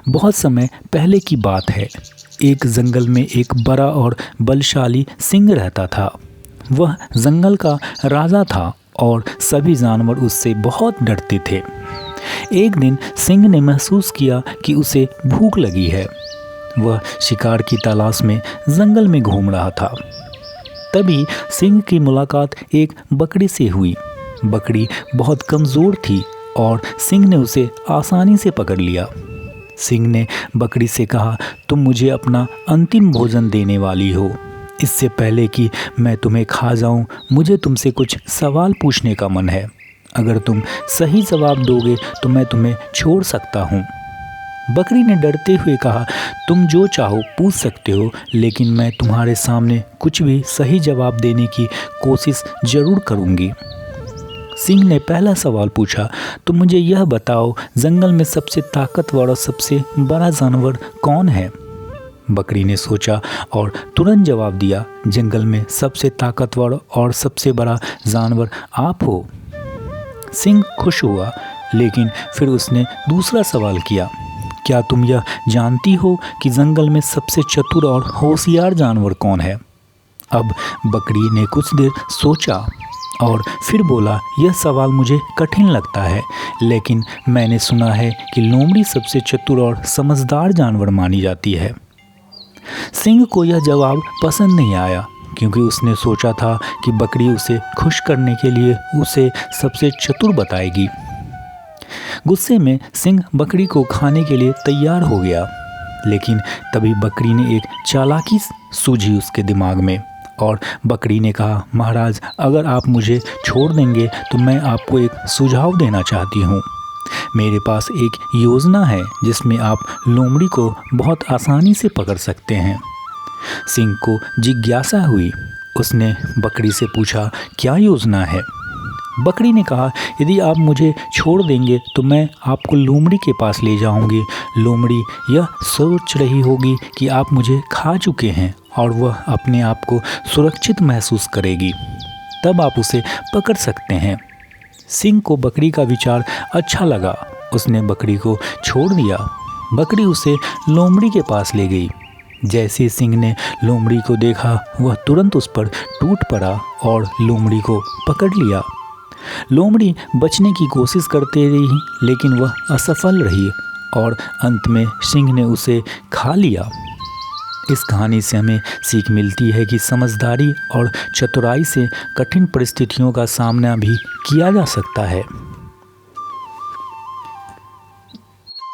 बहुत समय पहले की बात है। एक जंगल में एक बड़ा और बलशाली सिंह रहता था। वह जंगल का राजा था और सभी जानवर उससे बहुत डरते थे। एक दिन सिंह ने महसूस किया कि उसे भूख लगी है। वह शिकार की तलाश में जंगल में घूम रहा था। तभी सिंह की मुलाकात एक बकरी से हुई। बकरी बहुत कमज़ोर थी और सिंह ने उसे आसानी से पकड़ लिया। सिंह ने बकरी से कहा, तुम मुझे अपना अंतिम भोजन देने वाली हो। इससे पहले कि मैं तुम्हें खा जाऊं, मुझे तुमसे कुछ सवाल पूछने का मन है। अगर तुम सही जवाब दोगे तो मैं तुम्हें छोड़ सकता हूं। बकरी ने डरते हुए कहा, तुम जो चाहो पूछ सकते हो, लेकिन मैं तुम्हारे सामने कुछ भी सही जवाब देने की कोशिश ज़रूर करूंगी। सिंह ने पहला सवाल पूछा, तो मुझे यह बताओ, जंगल में सबसे ताकतवर और सबसे बड़ा जानवर कौन है? बकरी ने सोचा और तुरंत जवाब दिया, जंगल में सबसे ताकतवर और सबसे बड़ा जानवर आप हो। सिंह खुश हुआ, लेकिन फिर उसने दूसरा सवाल किया, क्या तुम यह जानती हो कि जंगल में सबसे चतुर और होशियार जानवर कौन है? अब बकरी ने कुछ देर सोचा और फिर बोला, यह सवाल मुझे कठिन लगता है, लेकिन मैंने सुना है कि लोमड़ी सबसे चतुर और समझदार जानवर मानी जाती है। सिंह को यह जवाब पसंद नहीं आया, क्योंकि उसने सोचा था कि बकरी उसे खुश करने के लिए उसे सबसे चतुर बताएगी। गुस्से में सिंह बकरी को खाने के लिए तैयार हो गया, लेकिन तभी बकरी ने एक चालाकी सूझी उसके दिमाग में और बकरी ने कहा, महाराज, अगर आप मुझे छोड़ देंगे तो मैं आपको एक सुझाव देना चाहती हूँ। मेरे पास एक योजना है जिसमें आप लोमड़ी को बहुत आसानी से पकड़ सकते हैं। सिंह को जिज्ञासा हुई। उसने बकरी से पूछा, क्या योजना है? बकरी ने कहा, यदि आप मुझे छोड़ देंगे तो मैं आपको लोमड़ी के पास ले जाऊंगी। लोमड़ी यह सोच रही होगी कि आप मुझे खा चुके हैं और वह अपने आप को सुरक्षित महसूस करेगी। तब आप उसे पकड़ सकते हैं। सिंह को बकरी का विचार अच्छा लगा। उसने बकरी को छोड़ दिया। बकरी उसे लोमड़ी के पास ले गई। जैसे सिंह ने लोमड़ी को देखा, वह तुरंत उस पर टूट पड़ा और लोमड़ी को पकड़ लिया। लोमड़ी बचने की कोशिश करते रही, लेकिन वह असफल रही और अंत में सिंह ने उसे खा लिया। इस कहानी से हमें सीख मिलती है कि समझदारी और चतुराई से कठिन परिस्थितियों का सामना भी किया जा सकता है।